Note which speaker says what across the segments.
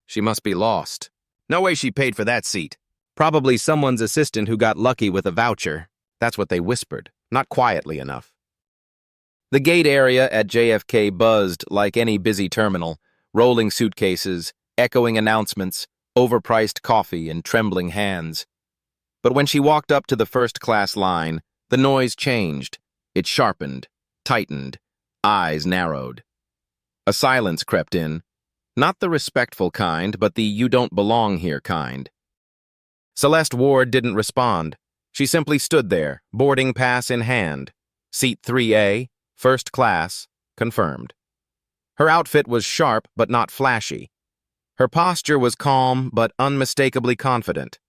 Speaker 1: She must be lost. No way she paid for that seat. Probably someone's assistant who got lucky with a voucher. That's what they whispered, not quietly enough. The gate area at JFK buzzed like any busy terminal, rolling suitcases, echoing announcements, overpriced coffee, and trembling hands. But when she walked up to the first-class line, the noise changed. It sharpened, tightened, eyes narrowed. A silence crept in, not the respectful kind, but the you-don't-belong-here kind. Celeste Ward didn't respond. She simply stood there, boarding pass in hand. Seat 3A, first class, confirmed. Her outfit was sharp but not flashy. Her posture was calm but unmistakably confident.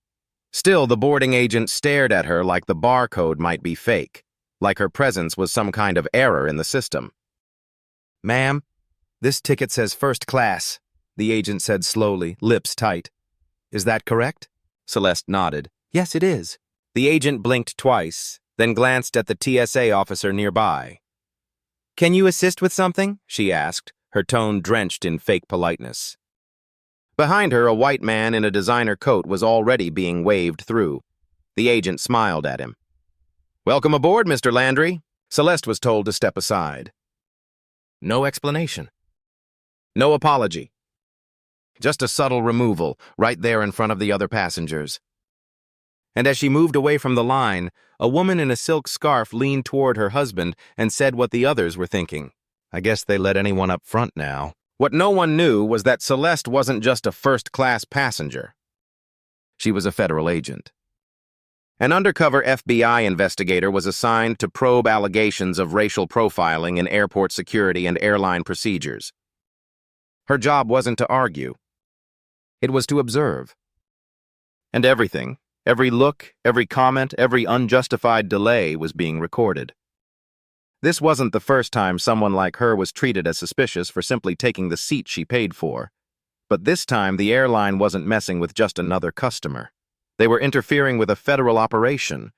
Speaker 1: Still, the boarding agent stared at her like the barcode might be fake, like her presence was some kind of error in the system. "Ma'am, this ticket says first class," the agent said slowly, lips tight. "Is that correct?" Celeste nodded. "Yes, it is." The agent blinked twice, then glanced at the TSA officer nearby. "Can you assist with something?" she asked, her tone drenched in fake politeness. Behind her, a white man in a designer coat was already being waved through. The agent smiled at him. "Welcome aboard, Mr. Landry." Celeste was told to step aside. No explanation. No apology. Just a subtle removal, right there in front of the other passengers. And as she moved away from the line, a woman in a silk scarf leaned toward her husband and said what the others were thinking. I guess they let anyone up front now. What no one knew was that Celeste wasn't just a first-class passenger. She was a federal agent. An undercover FBI investigator was assigned to probe allegations of racial profiling in airport security and airline procedures. Her job wasn't to argue. It was to observe. And everything, every look, every comment, every unjustified delay was being recorded. This wasn't the first time someone like her was treated as suspicious for simply taking the seat she paid for. But this time, the airline wasn't messing with just another customer. They were interfering with a federal operation.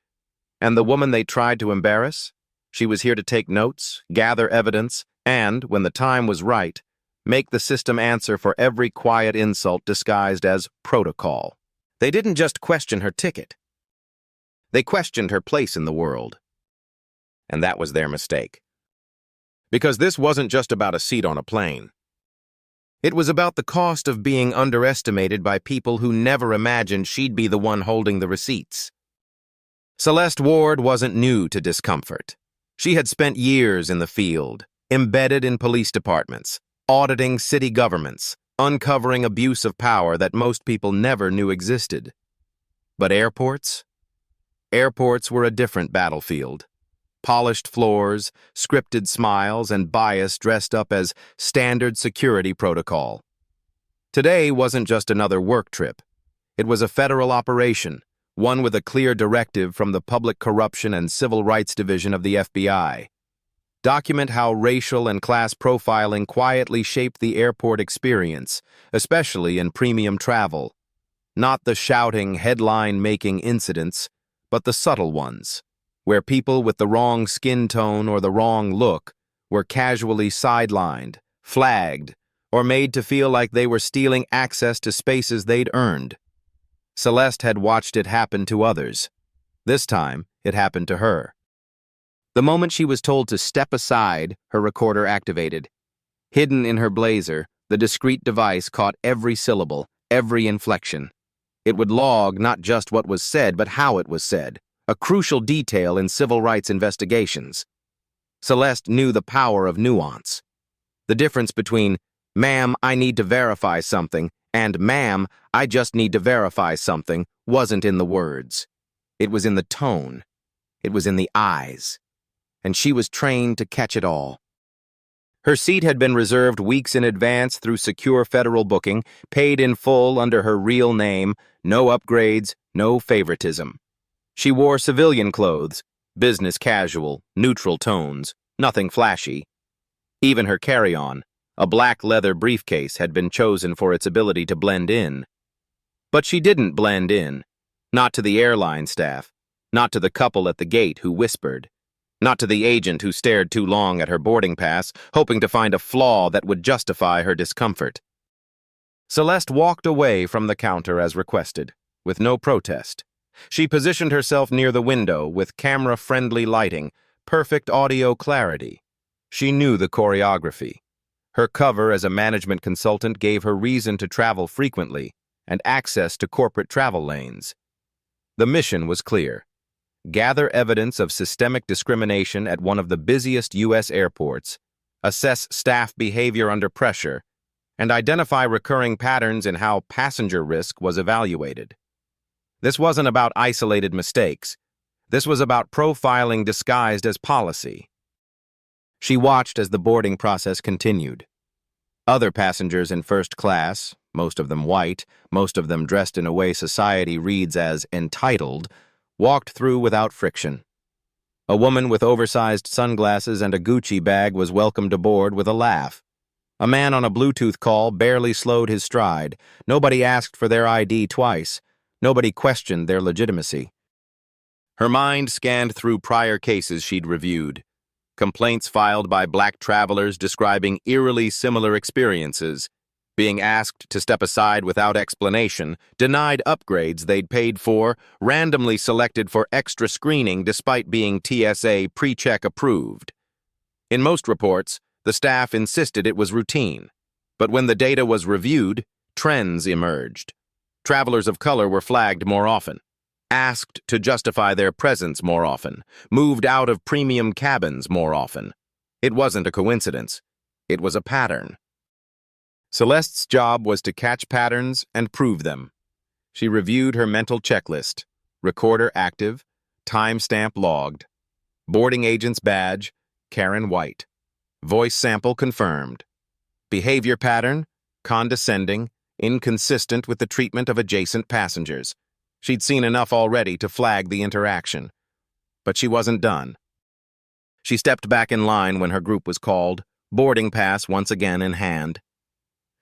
Speaker 1: And the woman they tried to embarrass? She was here to take notes, gather evidence, and, when the time was right, make the system answer for every quiet insult disguised as protocol. They didn't just question her ticket. They questioned her place in the world. And that was their mistake. Because this wasn't just about a seat on a plane. It was about the cost of being underestimated by people who never imagined she'd be the one holding the receipts. Celeste Ward wasn't new to discomfort. She had spent years in the field, embedded in police departments, auditing city governments, uncovering abuse of power that most people never knew existed. But airports? Airports were a different battlefield. Polished floors, scripted smiles, and bias dressed up as standard security protocol. Today wasn't just another work trip. It was a federal operation, one with a clear directive from the Public Corruption and Civil Rights Division of the FBI. Document how racial and class profiling quietly shaped the airport experience, especially in premium travel. Not the shouting, headline-making incidents, but the subtle ones, where people with the wrong skin tone or the wrong look were casually sidelined, flagged, or made to feel like they were stealing access to spaces they'd earned. Celeste had watched it happen to others. This time, it happened to her. The moment she was told to step aside, her recorder activated. Hidden in her blazer, the discreet device caught every syllable, every inflection. It would log not just what was said, but how it was said, a crucial detail in civil rights investigations. Celeste knew the power of nuance. The difference between, "Ma'am, I need to verify something," and "Ma'am, I just need to verify something," wasn't in the words. It was in the tone. It was in the eyes. And she was trained to catch it all. Her seat had been reserved weeks in advance through secure federal booking, paid in full under her real name, no upgrades, no favoritism. She wore civilian clothes, business casual, neutral tones, nothing flashy. Even her carry-on, a black leather briefcase, had been chosen for its ability to blend in. But she didn't blend in. Not to the airline staff, not to the couple at the gate who whispered, not to the agent who stared too long at her boarding pass, hoping to find a flaw that would justify her discomfort. Celeste walked away from the counter as requested, with no protest. She positioned herself near the window with camera-friendly lighting, perfect audio clarity. She knew the choreography. Her cover as a management consultant gave her reason to travel frequently and access to corporate travel lanes. The mission was clear. Gather evidence of systemic discrimination at one of the busiest U.S. airports, assess staff behavior under pressure, and identify recurring patterns in how passenger risk was evaluated. This wasn't about isolated mistakes. This was about profiling disguised as policy. She watched as the boarding process continued. Other passengers in first class, most of them white, most of them dressed in a way society reads as entitled, walked through without friction. A woman with oversized sunglasses and a Gucci bag was welcomed aboard with a laugh. A man on a Bluetooth call barely slowed his stride. Nobody asked for their ID twice. Nobody questioned their legitimacy. Her mind scanned through prior cases she'd reviewed. Complaints filed by black travelers describing eerily similar experiences, being asked to step aside without explanation, denied upgrades they'd paid for, randomly selected for extra screening despite being TSA pre-check approved. In most reports, the staff insisted it was routine, but when the data was reviewed, trends emerged. Travelers of color were flagged more often, asked to justify their presence more often, moved out of premium cabins more often. It wasn't a coincidence. It was a pattern. Celeste's job was to catch patterns and prove them. She reviewed her mental checklist: recorder active, timestamp logged, boarding agent's badge, Karen White, voice sample confirmed, behavior pattern, condescending, inconsistent with the treatment of adjacent passengers. She'd seen enough already to flag the interaction. But she wasn't done. She stepped back in line when her group was called, boarding pass once again in hand.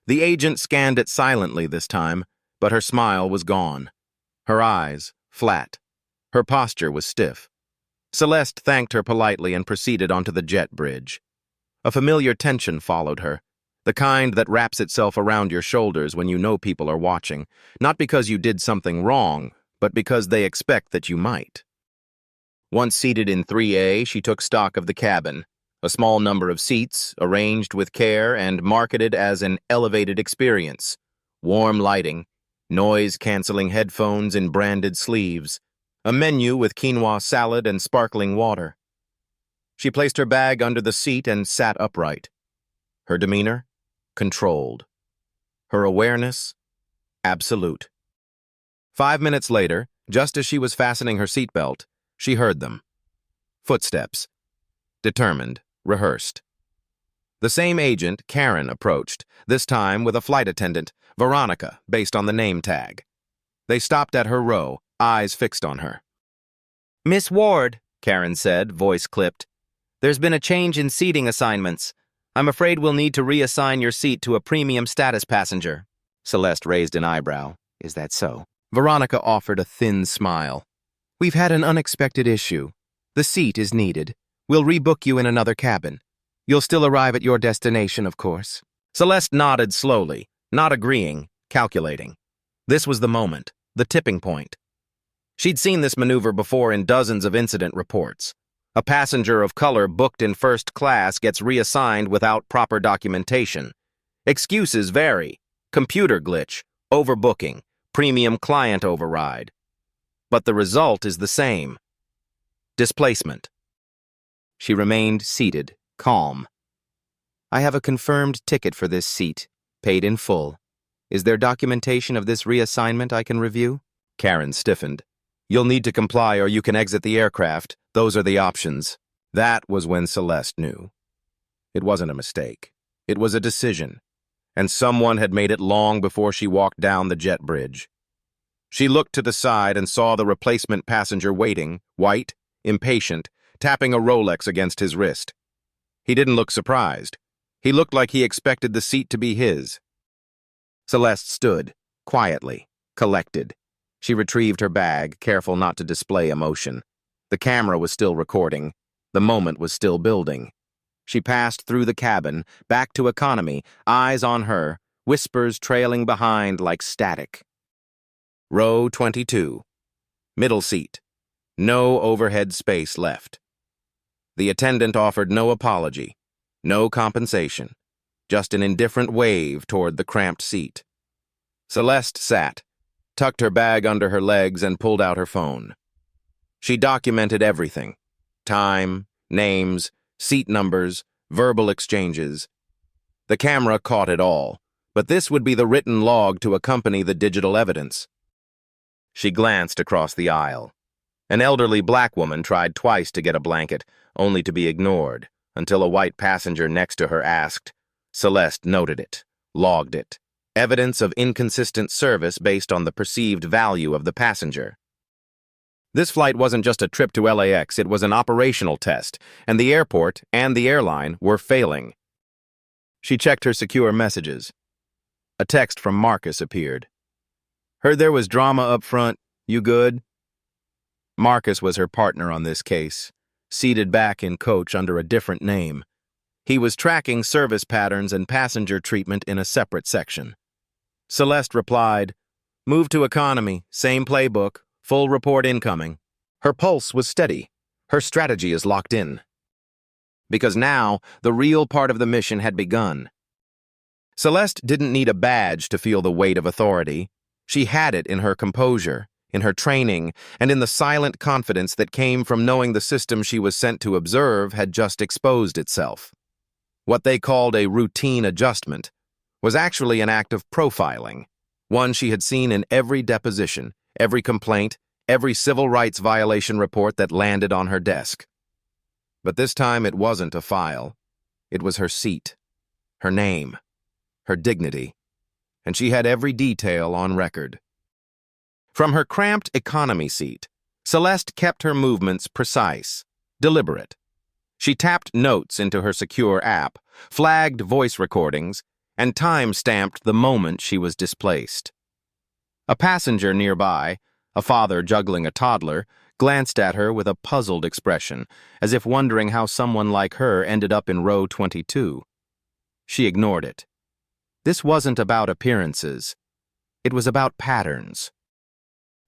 Speaker 1: The agent scanned it silently this time, but her smile was gone. Her eyes, flat. Her posture was stiff. Celeste thanked her politely and proceeded onto the jet bridge. A familiar tension followed her, the kind that wraps itself around your shoulders when you know people are watching, not because you did something wrong, but because they expect that you might. Once seated in 3A, she took stock of the cabin, a small number of seats, arranged with care and marketed as an elevated experience. Warm lighting, noise-canceling headphones in branded sleeves, a menu with quinoa salad and sparkling water. She placed her bag under the seat and sat upright. Her demeanor? Controlled. Her awareness? Absolute. 5 minutes later, just as she was fastening her seatbelt, she heard them. Footsteps. Determined, rehearsed. The same agent, Karen, approached, this time with a flight attendant, Veronica, based on the name tag. They stopped at her row, eyes fixed on her. "Miss Ward," Karen said, voice clipped, "there's been a change in seating assignments. I'm afraid we'll need to reassign your seat to a premium status passenger." Celeste raised an eyebrow. "Is that so?" Veronica offered a thin smile. "We've had an unexpected issue. The seat is needed. We'll rebook you in another cabin. You'll still arrive at your destination, of course." Celeste nodded slowly, not agreeing, calculating. This was the moment, the tipping point. She'd seen this maneuver before in dozens of incident reports. A passenger of color booked in first class gets reassigned without proper documentation. Excuses vary: computer glitch, overbooking, premium client override. But the result is the same: displacement. She remained seated, calm. "I have a confirmed ticket for this seat, paid in full. Is there documentation of this reassignment I can review?" Karen stiffened. "You'll need to comply or you can exit the aircraft. Those are the options." That was when Celeste knew. It wasn't a mistake. It was a decision. And someone had made it long before she walked down the jet bridge. She looked to the side and saw the replacement passenger waiting, white, impatient, tapping a Rolex against his wrist. He didn't look surprised. He looked like he expected the seat to be his. Celeste stood, quietly, collected. She retrieved her bag, careful not to display emotion. The camera was still recording. The moment was still building. She passed through the cabin, back to economy, eyes on her, whispers trailing behind like static. Row 22. Middle seat. No overhead space left. The attendant offered no apology, no compensation, just an indifferent wave toward the cramped seat. Celeste sat, tucked her bag under her legs, and pulled out her phone. She documented everything: time, names, seat numbers, verbal exchanges. The camera caught it all, but this would be the written log to accompany the digital evidence. She glanced across the aisle. An elderly black woman tried twice to get a blanket, only to be ignored, until a white passenger next to her asked. Celeste noted it, logged it. Evidence of inconsistent service based on the perceived value of the passenger. This flight wasn't just a trip to LAX, it was an operational test, and the airport and the airline were failing. She checked her secure messages. A text from Marcus appeared. "Heard there was drama up front. You good?" Marcus was her partner on this case, seated back in coach under a different name. He was tracking service patterns and passenger treatment in a separate section. Celeste replied, "Move to economy, same playbook, full report incoming." Her pulse was steady. Her strategy is locked in. Because now, the real part of the mission had begun. Celeste didn't need a badge to feel the weight of authority. She had it in her composure, in her training, and in the silent confidence that came from knowing the system she was sent to observe had just exposed itself. What they called a routine adjustment was actually an act of profiling, one she had seen in every deposition, every complaint, every civil rights violation report that landed on her desk. But this time it wasn't a file. It was her seat, her name, her dignity, and she had every detail on record. From her cramped economy seat, Celeste kept her movements precise, deliberate. She tapped notes into her secure app, flagged voice recordings, and time-stamped the moment she was displaced. A passenger nearby, a father juggling a toddler, glanced at her with a puzzled expression, as if wondering how someone like her ended up in row 22. She ignored it. This wasn't about appearances. It was about patterns.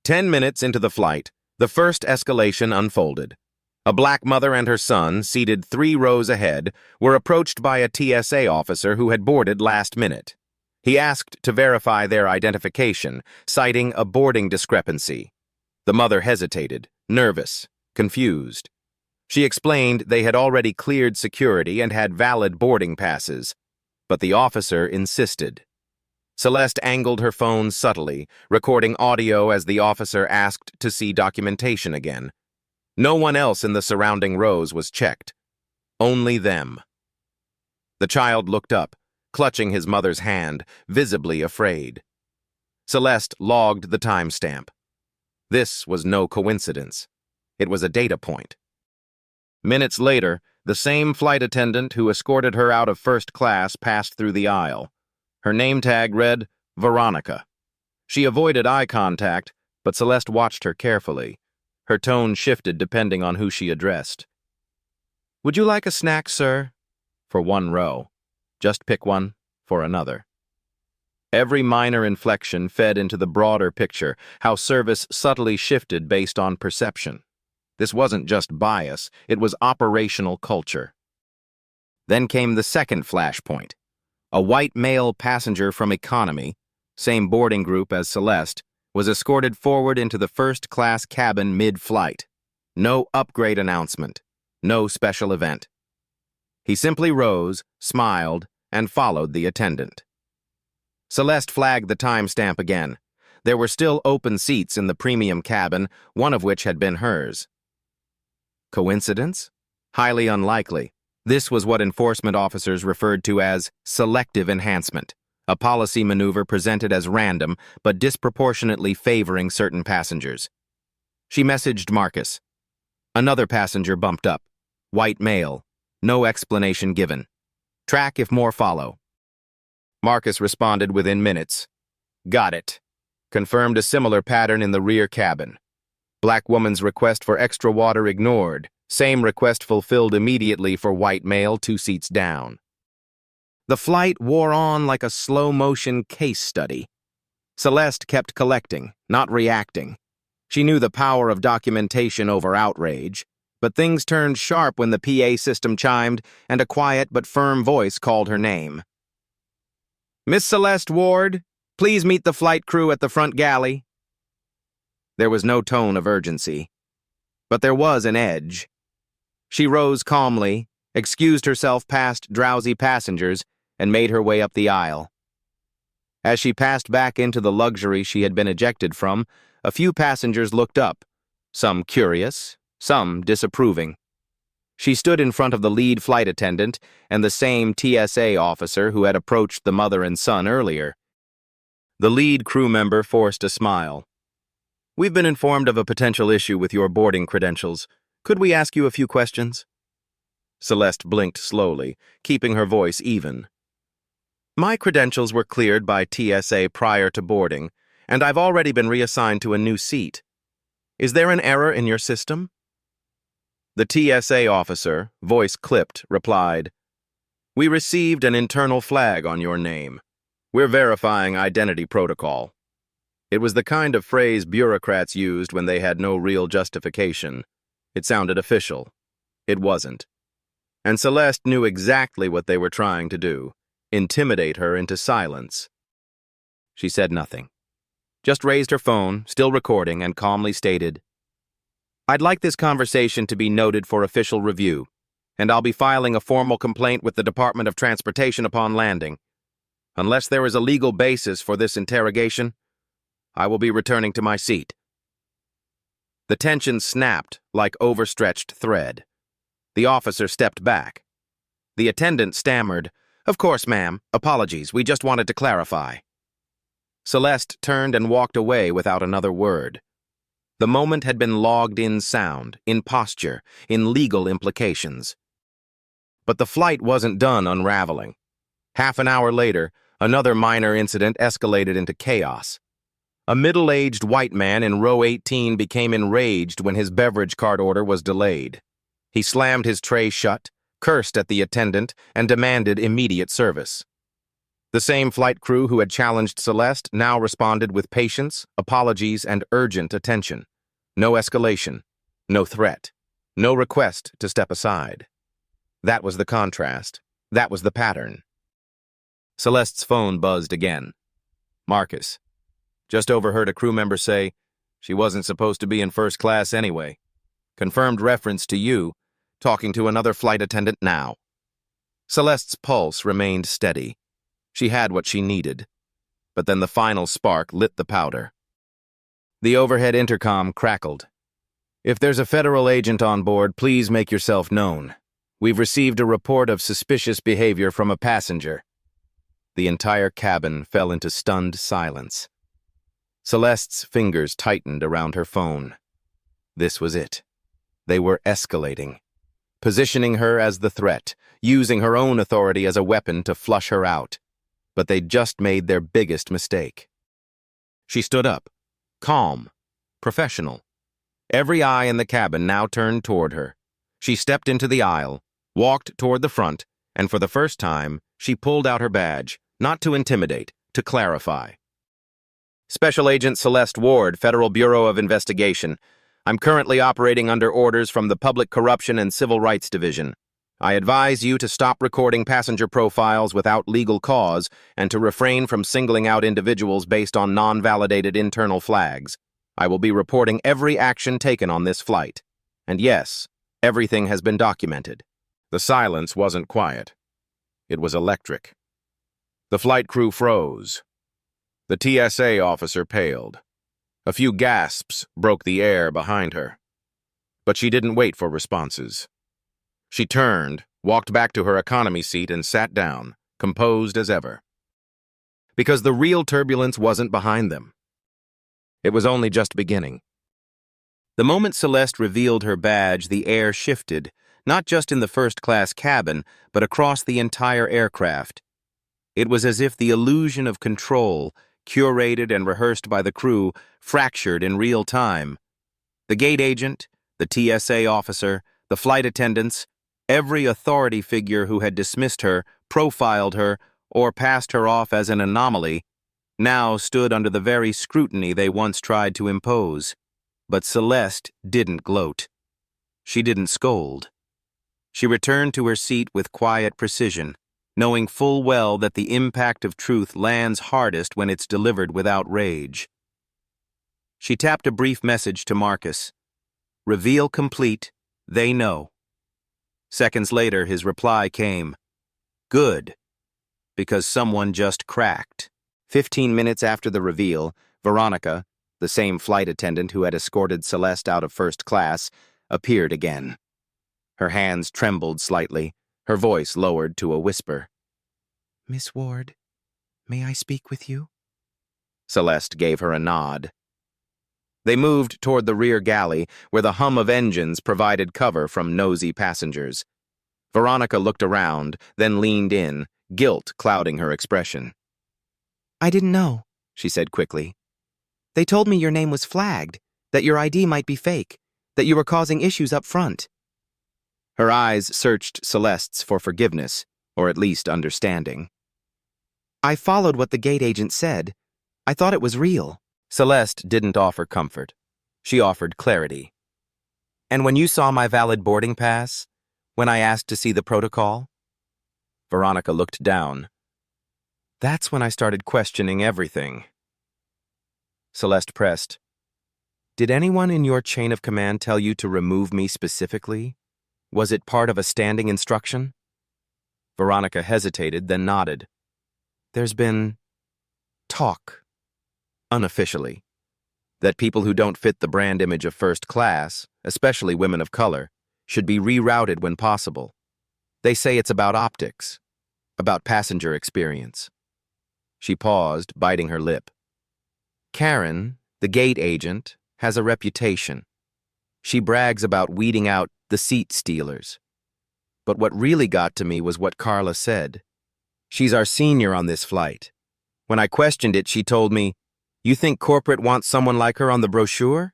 Speaker 1: 10 minutes into the flight, the first escalation unfolded. A black mother and her son, seated 3 rows ahead, were approached by a TSA officer who had boarded last minute. He asked to verify their identification, citing a boarding discrepancy. The mother hesitated, nervous, confused. She explained they had already cleared security and had valid boarding passes, but the officer insisted. Celeste angled her phone subtly, recording audio as the officer asked to see documentation again. No one else in the surrounding rows was checked. Only them. The child looked up, clutching his mother's hand, visibly afraid. Celeste logged the timestamp. This was no coincidence. It was a data point. Minutes later, the same flight attendant who escorted her out of first class passed through the aisle. Her name tag read, Veronica. She avoided eye contact, but Celeste watched her carefully. Her tone shifted depending on who she addressed. "Would you like a snack, sir?" For 1 row. Just pick one for another. Every minor inflection fed into the broader picture, how service subtly shifted based on perception. This wasn't just bias, it was operational culture. Then came the second flashpoint. A white male passenger from economy, same boarding group as Celeste, was escorted forward into the first-class cabin mid-flight. No upgrade announcement, no special event. He simply rose, smiled, and followed the attendant. Celeste flagged the timestamp again. There were still open seats in the premium cabin, one of which had been hers. Coincidence? Highly unlikely. This was what enforcement officers referred to as selective enhancement, a policy maneuver presented as random but disproportionately favoring certain passengers. She messaged Marcus. Another passenger bumped up. White male. No explanation given. Track if more follow. Marcus responded within minutes. Got it. Confirmed a similar pattern in the rear cabin. Black woman's request for extra water ignored. Same request fulfilled immediately for white male 2 seats down. The flight wore on like a slow-motion case study. Celeste kept collecting, not reacting. She knew the power of documentation over outrage, but things turned sharp when the PA system chimed and a quiet but firm voice called her name. "Miss Celeste Ward, please meet the flight crew at the front galley." There was no tone of urgency, but there was an edge. She rose calmly, excused herself past drowsy passengers, and made her way up the aisle. As she passed back into the luxury she had been ejected from, a few passengers looked up, some curious, some disapproving. She stood in front of the lead flight attendant and the same TSA officer who had approached the mother and son earlier. The lead crew member forced a smile. "We've been informed of a potential issue with your boarding credentials. Could we ask you a few questions?" Celeste blinked slowly, keeping her voice even. "My credentials were cleared by TSA prior to boarding, and I've already been reassigned to a new seat. Is there an error in your system?" The TSA officer, voice clipped, replied, "We received an internal flag on your name. We're verifying identity protocol." It was the kind of phrase bureaucrats used when they had no real justification. It sounded official. It wasn't. And Celeste knew exactly what they were trying to do: intimidate her into silence. She said nothing. Just raised her phone, still recording, and calmly stated, "I'd like this conversation to be noted for official review, and I'll be filing a formal complaint with the Department of Transportation upon landing. Unless there is a legal basis for this interrogation, I will be returning to my seat." The tension snapped like overstretched thread. The officer stepped back. The attendant stammered, "Of course, ma'am. Apologies. We just wanted to clarify." Celeste turned and walked away without another word. The moment had been logged in sound, in posture, in legal implications. But the flight wasn't done unraveling. Half an hour later, another minor incident escalated into chaos. A middle-aged white man in row 18 became enraged when his beverage cart order was delayed. He slammed his tray shut, cursed at the attendant, and demanded immediate service. The same flight crew who had challenged Celeste now responded with patience, apologies, and urgent attention. No escalation, no threat, no request to step aside. That was the contrast. That was the pattern. Celeste's phone buzzed again. "Marcus. Just overheard a crew member say she wasn't supposed to be in first class anyway. Confirmed reference to you. Talking to another flight attendant now." Celeste's pulse remained steady. She had what she needed. But then the final spark lit the powder. The overhead intercom crackled. "If there's a federal agent on board, please make yourself known. We've received a report of suspicious behavior from a passenger." The entire cabin fell into stunned silence. Celeste's fingers tightened around her phone. This was it. They were escalating, positioning her as the threat, using her own authority as a weapon to flush her out. But they'd just made their biggest mistake. She stood up, calm, professional. Every eye in the cabin now turned toward her. She stepped into the aisle, walked toward the front, and for the first time, she pulled out her badge, not to intimidate, to clarify. "Special Agent Celeste Ward, Federal Bureau of Investigation. I'm currently operating under orders from the Public Corruption and Civil Rights Division. I advise you to stop recording passenger profiles without legal cause and to refrain from singling out individuals based on non-validated internal flags. I will be reporting every action taken on this flight. And yes, everything has been documented." The silence wasn't quiet. It was electric. The flight crew froze. The TSA officer paled. A few gasps broke the air behind her. But she didn't wait for responses. She turned, walked back to her economy seat, and sat down, composed as ever. Because the real turbulence wasn't behind them. It was only just beginning. The moment Celeste revealed her badge, the air shifted, not just in the first-class cabin, but across the entire aircraft. It was as if the illusion of control, curated and rehearsed by the crew, fractured in real time. The gate agent, the TSA officer, the flight attendants, Every authority figure who had dismissed her, profiled her, or passed her off as an anomaly now stood under the very scrutiny they once tried to impose. But Celeste didn't gloat. She didn't scold. She returned to her seat with quiet precision, knowing full well that the impact of truth lands hardest when it's delivered without rage. She tapped a brief message to Marcus. Reveal complete, they know. Seconds later, his reply came. Good, because someone just cracked. 15 minutes after the reveal, Veronica, the same flight attendant who had escorted Celeste out of first class, appeared again. Her hands trembled slightly, her voice lowered to a whisper. Miss Ward, may I speak with you? Celeste gave her a nod. They moved toward the rear galley, where the hum of engines provided cover from nosy passengers. Veronica looked around, then leaned in, guilt clouding her expression. I didn't know, she said quickly. They told me your name was flagged, that your ID might be fake, that you were causing issues up front. Her eyes searched Celeste's for forgiveness, or at least understanding. I followed what the gate agent said. I thought it was real. Celeste didn't offer comfort. She offered clarity. And when you saw my valid boarding pass, when I asked to see the protocol? Veronica looked down. That's when I started questioning everything. Celeste pressed. Did anyone in your chain of command tell you to remove me specifically? Was it part of a standing instruction? Veronica hesitated, then nodded. There's been talk. Unofficially, that people who don't fit the brand image of first class, especially women of color, should be rerouted when possible. They say it's about optics, about passenger experience. She paused, biting her lip. Karen, the gate agent, has a reputation. She brags about weeding out the seat stealers. But what really got to me was what Carla said. She's our senior on this flight. When I questioned it, she told me, you think corporate wants someone like her on the brochure?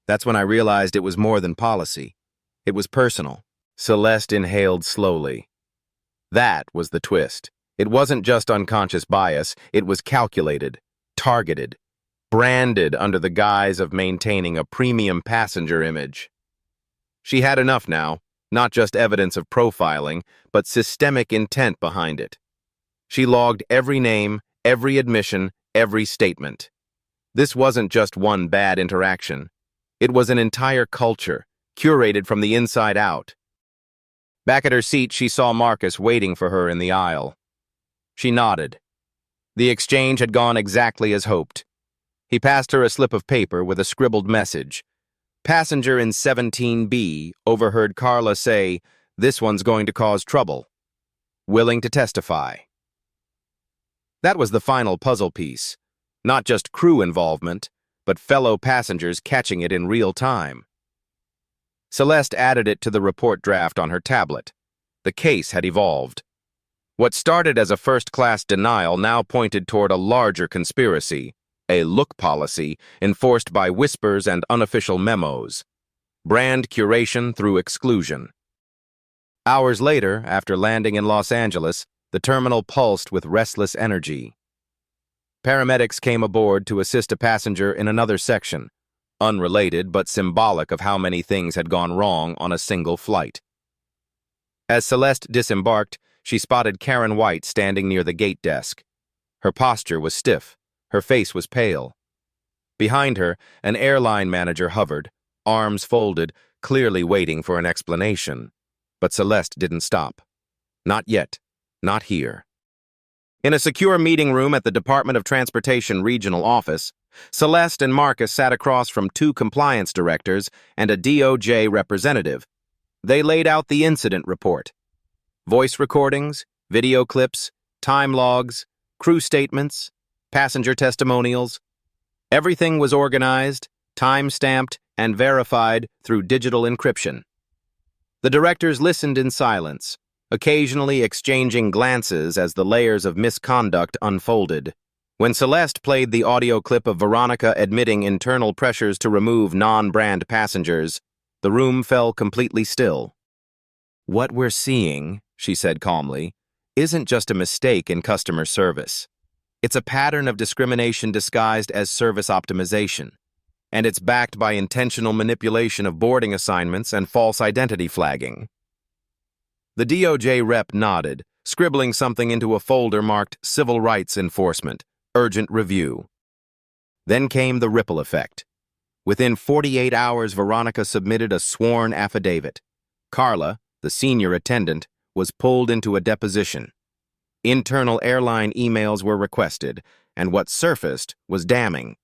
Speaker 1: That's when I realized it was more than policy. It was personal. Celeste inhaled slowly. That was the twist. It wasn't just unconscious bias, it was calculated, targeted, branded under the guise of maintaining a premium passenger image. She had enough now, not just evidence of profiling, but systemic intent behind it. She logged every name, every admission, every statement. This wasn't just one bad interaction. It was an entire culture, curated from the inside out. Back at her seat, she saw Marcus waiting for her in the aisle. She nodded. The exchange had gone exactly as hoped. He passed her a slip of paper with a scribbled message. Passenger in 17B overheard Carla say, "This one's going to cause trouble. Willing to testify." That was the final puzzle piece. Not just crew involvement, but fellow passengers catching it in real time. Celeste added it to the report draft on her tablet. The case had evolved. What started as a first-class denial now pointed toward a larger conspiracy, a look policy enforced by whispers and unofficial memos. Brand curation through exclusion. Hours later, after landing in Los Angeles, the terminal pulsed with restless energy. Paramedics came aboard to assist a passenger in another section, unrelated but symbolic of how many things had gone wrong on a single flight. As Celeste disembarked, she spotted Karen White standing near the gate desk. Her posture was stiff, her face was pale. Behind her, an airline manager hovered, arms folded, clearly waiting for an explanation. But Celeste didn't stop. Not yet. Not here. In a secure meeting room at the Department of Transportation Regional Office, Celeste and Marcus sat across from two compliance directors and a DOJ representative. They laid out the incident report. Voice recordings, video clips, time logs, crew statements, passenger testimonials. Everything was organized, time-stamped, and verified through digital encryption. The directors listened in silence, occasionally exchanging glances as the layers of misconduct unfolded. When Celeste played the audio clip of Veronica admitting internal pressures to remove non-brand passengers, the room fell completely still. "What we're seeing," she said calmly, "isn't just a mistake in customer service. It's a pattern of discrimination disguised as service optimization, and it's backed by intentional manipulation of boarding assignments and false identity flagging." The DOJ rep nodded, scribbling something into a folder marked Civil Rights Enforcement, Urgent Review. Then came the ripple effect. Within 48 hours, Veronica submitted a sworn affidavit. Carla, the senior attendant, was pulled into a deposition. Internal airline emails were requested, and what surfaced was damning.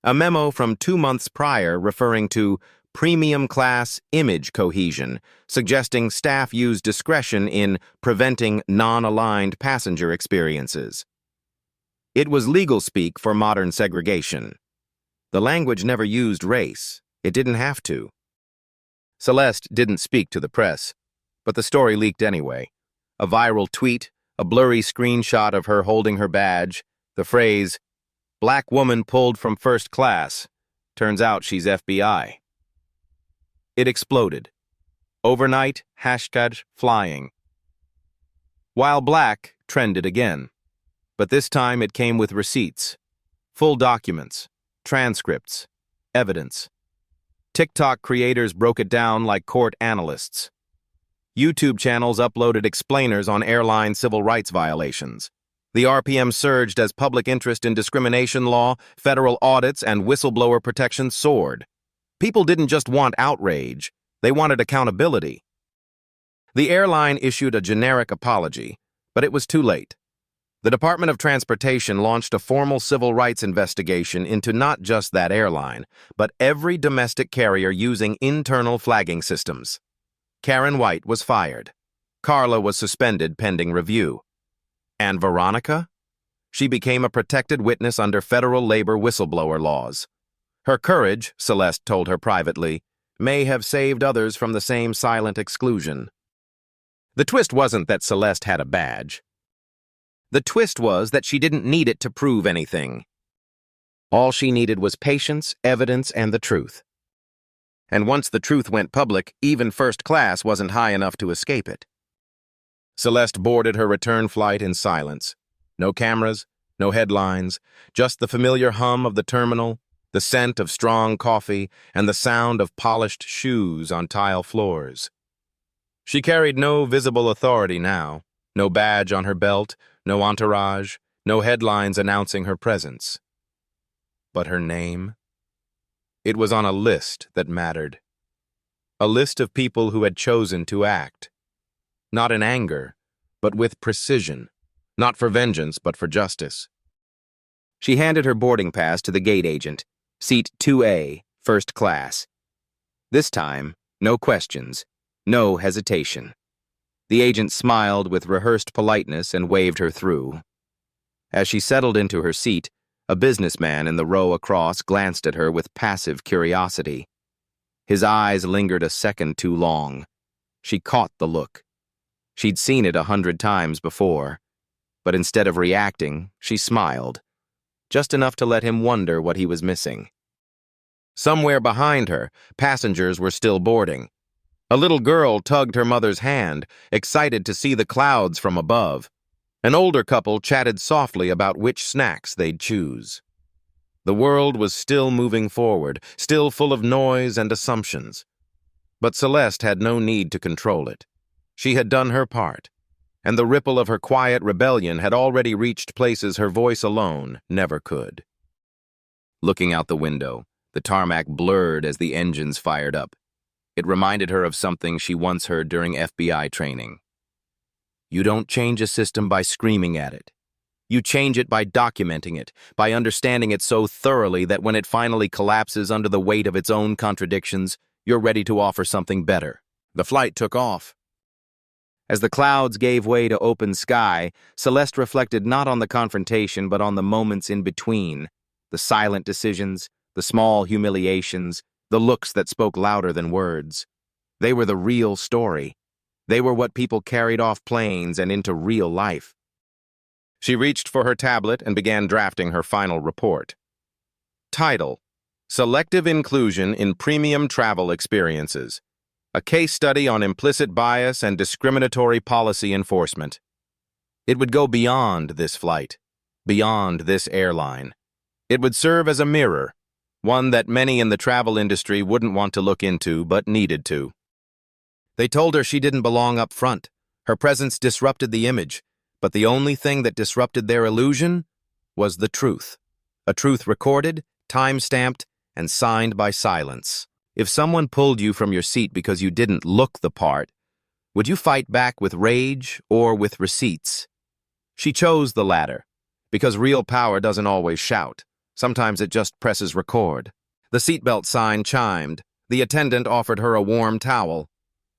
Speaker 1: A memo from 2 months prior referring to premium class image cohesion, suggesting staff used discretion in preventing non-aligned passenger experiences. It was legal speak for modern segregation. The language never used race. It didn't have to. Celeste didn't speak to the press, but the story leaked anyway. A viral tweet, a blurry screenshot of her holding her badge, the phrase, "Black woman pulled from first class. Turns out she's FBI." It exploded. Overnight, hashtag flying. While black trended again. But this time it came with receipts, full documents, transcripts, evidence. TikTok creators broke it down like court analysts. YouTube channels uploaded explainers on airline civil rights violations. The RPM surged as public interest in discrimination law, federal audits, and whistleblower protection soared. People didn't just want outrage, they wanted accountability. The airline issued a generic apology, but it was too late. The Department of Transportation launched a formal civil rights investigation into not just that airline, but every domestic carrier using internal flagging systems. Karen White was fired. Carla was suspended pending review. And Veronica? She became a protected witness under federal labor whistleblower laws. Her courage, Celeste told her privately, may have saved others from the same silent exclusion. The twist wasn't that Celeste had a badge. The twist was that she didn't need it to prove anything. All she needed was patience, evidence, and the truth. And once the truth went public, even first class wasn't high enough to escape it. Celeste boarded her return flight in silence. No cameras, no headlines, just the familiar hum of the terminal, the scent of strong coffee, and the sound of polished shoes on tile floors. She carried no visible authority now, no badge on her belt, no entourage, no headlines announcing her presence. But her name? It was on a list that mattered. A list of people who had chosen to act. Not in anger, but with precision. Not for vengeance, but for justice. She handed her boarding pass to the gate agent. Seat 2A, first class. This time, no questions, no hesitation. The agent smiled with rehearsed politeness and waved her through. As she settled into her seat, a businessman in the row across glanced at her with passive curiosity. His eyes lingered a second too long. She caught the look. She'd seen it 100 times before, but instead of reacting, she smiled, just enough to let him wonder what he was missing. Somewhere behind her, passengers were still boarding. A little girl tugged her mother's hand, excited to see the clouds from above. An older couple chatted softly about which snacks they'd choose. The world was still moving forward, still full of noise and assumptions. But Celeste had no need to control it. She had done her part, and the ripple of her quiet rebellion had already reached places her voice alone never could. Looking out the window, the tarmac blurred as the engines fired up. It reminded her of something she once heard during FBI training. You don't change a system by screaming at it. You change it by documenting it, by understanding it so thoroughly that when it finally collapses under the weight of its own contradictions, you're ready to offer something better. The flight took off. As the clouds gave way to open sky, Celeste reflected not on the confrontation but on the moments in between, the silent decisions, the small humiliations, the looks that spoke louder than words. They were the real story. They were what people carried off planes and into real life. She reached for her tablet and began drafting her final report. Title: Selective Inclusion in Premium Travel Experiences. A case study on implicit bias and discriminatory policy enforcement. It would go beyond this flight, beyond this airline. It would serve as a mirror, one that many in the travel industry wouldn't want to look into but needed to. They told her she didn't belong up front. Her presence disrupted the image, but the only thing that disrupted their illusion was the truth. A truth recorded, time-stamped, and signed by silence. If someone pulled you from your seat because you didn't look the part, would you fight back with rage or with receipts? She chose the latter, because real power doesn't always shout. Sometimes it just presses record. The seatbelt sign chimed. The attendant offered her a warm towel.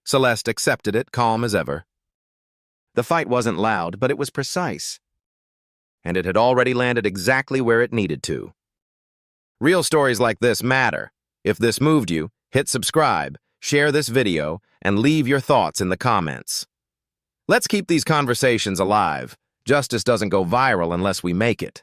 Speaker 1: Celeste accepted it, calm as ever. The fight wasn't loud, but it was precise. And it had already landed exactly where it needed to. Real stories like this matter. If this moved you, hit subscribe, share this video, and leave your thoughts in the comments. Let's keep these conversations alive. Justice doesn't go viral unless we make it.